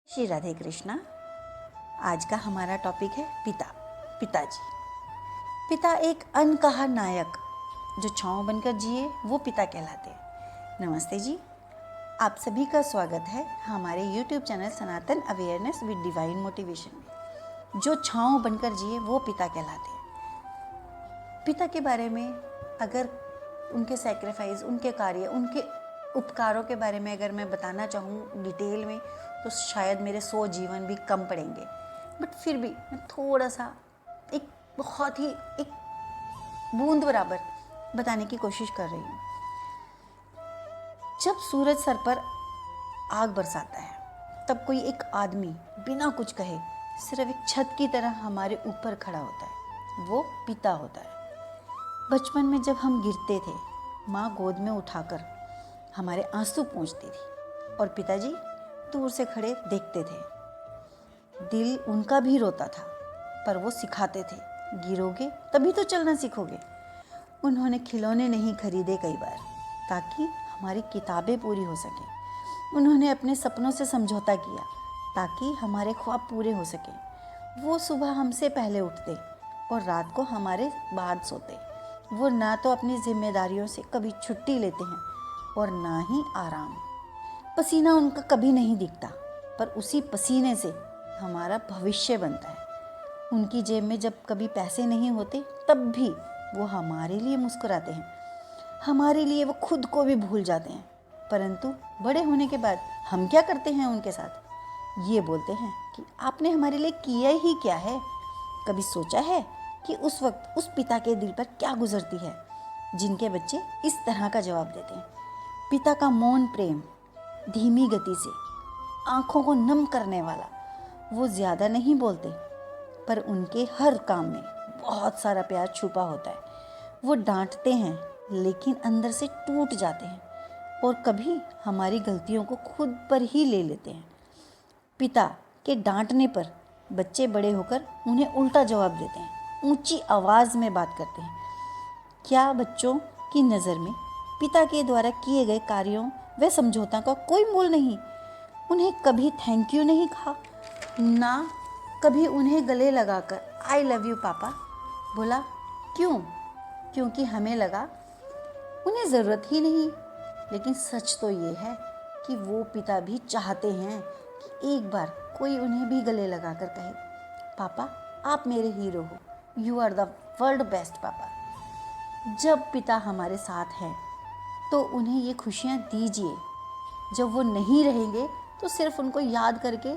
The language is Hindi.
श्री राधे कृष्णा। आज का हमारा टॉपिक है पिताजी। पिता एक अनकहा नायक जो छांव बनकर जिए वो पिता कहलाते हैं। नमस्ते जी, आप सभी का स्वागत है हमारे YouTube channel Sanatan awareness with divine motivation में। जो छांव बनकर जिए वो पिता कहलाते हैं। पिता के बारे में अगर उनके सैक्रिफाइस, उनके कार्य, उनके उपकारों के बारे में अगर मैं बताना चाहूँ डिटेल में तो शायद मेरे 100 जीवन भी कम पड़ेंगे, बट फिर भी मैं थोड़ा सा बहुत ही एक बूंद बराबर बताने की कोशिश कर रही हूँ। जब सूरज सर पर आग बरसाता है तब कोई एक आदमी बिना कुछ कहे सिर्फ एक छत की तरह हमारे ऊपर खड़ा होता है, वो पिता होता है। बचपन में जब हम गिरते थे माँ गोद में उठाकर हमारे आंसू पोंछती थी और पिताजी दूर से खड़े देखते थे। दिल उनका भी रोता था पर वो सिखाते थे, गिरोगे तभी तो चलना सीखोगे। उन्होंने खिलौने नहीं खरीदे कई बार ताकि हमारी किताबें पूरी हो सकें। उन्होंने अपने सपनों से समझौता किया ताकि हमारे ख्वाब पूरे हो सकें। वो सुबह हमसे पहले उठते और रात को हमारे बाद सोते। वो ना तो अपनी जिम्मेदारियों से कभी छुट्टी लेते हैं और ना ही आराम। पसीना उनका कभी नहीं दिखता पर उसी पसीने से हमारा भविष्य बनता है। उनकी जेब में जब कभी पैसे नहीं होते तब भी वो हमारे लिए मुस्कुराते हैं। हमारे लिए वो खुद को भी भूल जाते हैं। परंतु बड़े होने के बाद हम क्या करते हैं उनके साथ? ये बोलते हैं कि आपने हमारे लिए किया ही क्या है। कभी सोचा है कि उस वक्त उस पिता के दिल पर क्या गुजरती है जिनके बच्चे इस तरह का जवाब देते हैं? पिता का मौन प्रेम, धीमी गति से आंखों को नम करने वाला। वो ज़्यादा नहीं बोलते पर उनके हर काम में बहुत सारा प्यार छुपा होता है। वो डांटते हैं लेकिन अंदर से टूट जाते हैं और कभी हमारी गलतियों को खुद पर ही ले लेते हैं। पिता के डांटने पर बच्चे बड़े होकर उन्हें उल्टा जवाब देते हैं, ऊंची आवाज़ में बात करते हैं। क्या बच्चों की नज़र में पिता के द्वारा किए गए कार्यों व समझौता का कोई मूल नहीं? उन्हें कभी थैंक यू नहीं कहा, ना कभी उन्हें गले लगाकर आई लव यू पापा बोला। क्यों? क्योंकि हमें लगा उन्हें ज़रूरत ही नहीं। लेकिन सच तो ये है कि वो पिता भी चाहते हैं कि एक बार कोई उन्हें भी गले लगाकर कहे, पापा आप मेरे हीरो हो, you are the world best papa. जब पिता हमारे साथ हैं तो उन्हें ये खुशियाँ दीजिए। जब वो नहीं रहेंगे तो सिर्फ उनको याद करके